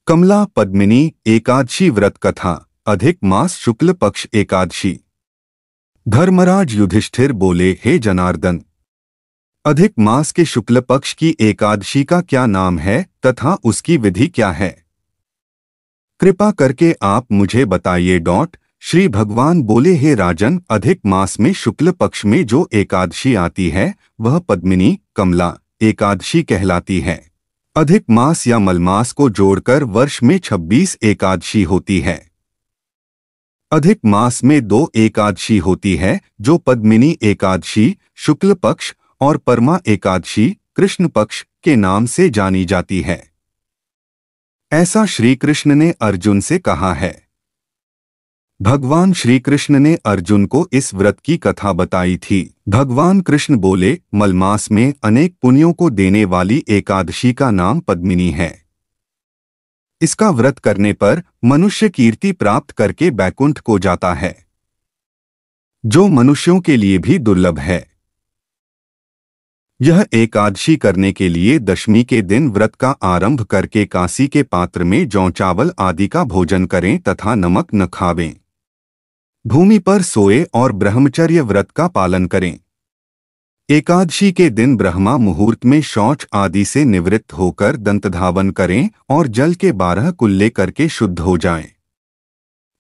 कमला पद्मिनी एकादशी व्रत कथा। अधिक मास शुक्ल पक्ष एकादशी। धर्मराज युधिष्ठिर बोले, हे जनार्दन, अधिक मास के शुक्ल पक्ष की एकादशी का क्या नाम है तथा उसकी विधि क्या है? कृपा करके आप मुझे बताइए। श्री भगवान बोले, हे राजन, अधिक मास में शुक्ल पक्ष में जो एकादशी आती है वह पद्मिनी कमला एकादशी कहलाती है। अधिक मास या मलमास को जोड़कर वर्ष में 26 एकादशी होती है। अधिक मास में 2 एकादशी होती है, जो पद्मिनी एकादशी शुक्ल पक्ष और परमा एकादशी कृष्ण पक्ष के नाम से जानी जाती है। ऐसा श्री कृष्ण ने अर्जुन से कहा है। भगवान श्री कृष्ण ने अर्जुन को इस व्रत की कथा बताई थी। भगवान कृष्ण बोले, मलमास में अनेक पुण्यों को देने वाली एकादशी का नाम पद्मिनी है। इसका व्रत करने पर मनुष्य कीर्ति प्राप्त करके बैकुंठ को जाता है, जो मनुष्यों के लिए भी दुर्लभ है। यह एकादशी करने के लिए दशमी के दिन व्रत का आरंभ करके कांसी के पात्र में जौ चावल आदि का भोजन करें तथा नमक न खावें। भूमि पर सोए और ब्रह्मचर्य व्रत का पालन करें। एकादशी के दिन ब्रह्मा मुहूर्त में शौच आदि से निवृत्त होकर दंतधावन करें और जल के 12 कुल्ले करके शुद्ध हो जाएं।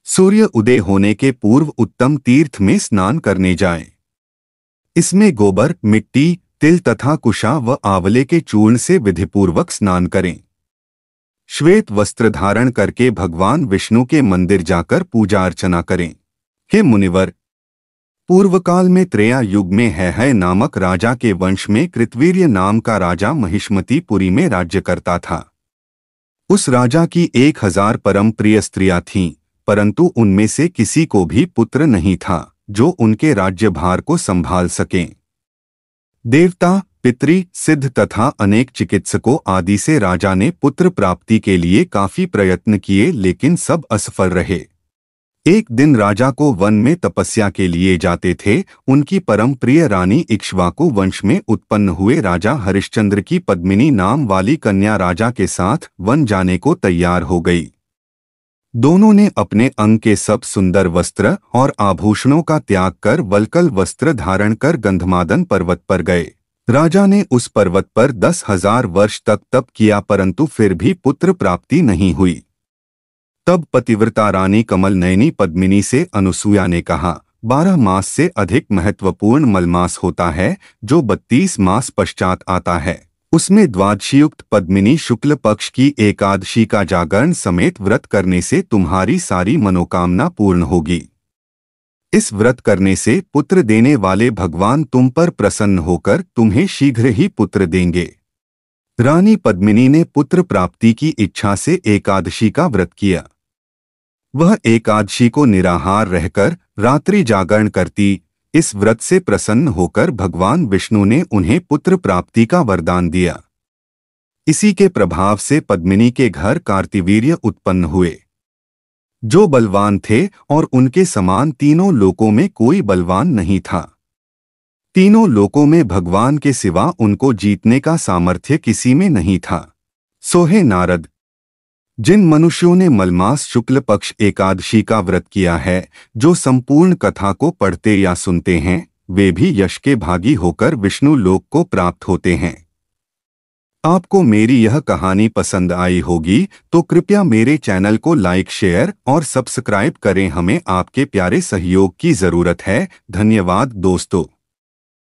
सूर्य उदय होने के पूर्व उत्तम तीर्थ में स्नान करने जाएं। इसमें गोबर, मिट्टी, तिल तथा कुशा व आंवले के चूर्ण से विधिपूर्वक स्नान करें। श्वेत वस्त्र धारण करके भगवान विष्णु के मंदिर जाकर पूजा अर्चना करें। हे मुनिवर, पूर्वकाल में त्रेता युग में है नामक राजा के वंश में कृतवीर्य नाम का राजा महिष्मतीपुरी में राज्य करता था। उस राजा की 1000 परम प्रिय स्त्रियां थीं, परंतु उनमें से किसी को भी पुत्र नहीं था जो उनके राज्यभार को संभाल सकें। देवता, पितृ, सिद्ध तथा अनेक चिकित्सकों आदि से राजा ने पुत्र प्राप्ति के लिए काफी प्रयत्न किए, लेकिन सब असफल रहे। एक दिन राजा को वन में तपस्या के लिए जाते थे। उनकी परम प्रिय रानी इक्ष्वाकु वंश में उत्पन्न हुए राजा हरिश्चंद्र की पद्मिनी नाम वाली कन्या राजा के साथ वन जाने को तैयार हो गई। दोनों ने अपने अंग के सब सुंदर वस्त्र और आभूषणों का त्याग कर वल्कल वस्त्र धारण कर गंधमादन पर्वत पर गए। राजा ने उस पर्वत पर 10,000 वर्ष तक तप किया, परंतु फिर भी पुत्र प्राप्ति नहीं हुई। तब पतिव्रता रानी कमल नयनी पद्मिनी से अनुसूया ने कहा, 12 मास से अधिक महत्वपूर्ण मलमास होता है जो 32 मास पश्चात आता है। उसमें द्वादशीयुक्त पद्मिनी शुक्ल पक्ष की एकादशी का जागरण समेत व्रत करने से तुम्हारी सारी मनोकामना पूर्ण होगी। इस व्रत करने से पुत्र देने वाले भगवान तुम पर प्रसन्न होकर तुम्हें शीघ्र ही पुत्र देंगे। रानी पद्मिनी ने पुत्र प्राप्ति की इच्छा से एकादशी का व्रत किया। वह एकादशी को निराहार रहकर रात्रि जागरण करती। इस व्रत से प्रसन्न होकर भगवान विष्णु ने उन्हें पुत्र प्राप्ति का वरदान दिया। इसी के प्रभाव से पद्मिनी के घर कार्तिवीर्य उत्पन्न हुए, जो बलवान थे, और उनके समान तीनों लोकों में कोई बलवान नहीं था। तीनों लोकों में भगवान के सिवा उनको जीतने का सामर्थ्य किसी में नहीं था। सोहे नारद, जिन मनुष्यों ने मलमास शुक्ल पक्ष एकादशी का व्रत किया है, जो संपूर्ण कथा को पढ़ते या सुनते हैं, वे भी यश के भागी होकर विष्णु लोक को प्राप्त होते हैं। आपको मेरी यह कहानी पसंद आई होगी तो कृपया मेरे चैनल को लाइक, शेयर और सब्सक्राइब करें। हमें आपके प्यारे सहयोग की जरूरत है। धन्यवाद दोस्तों।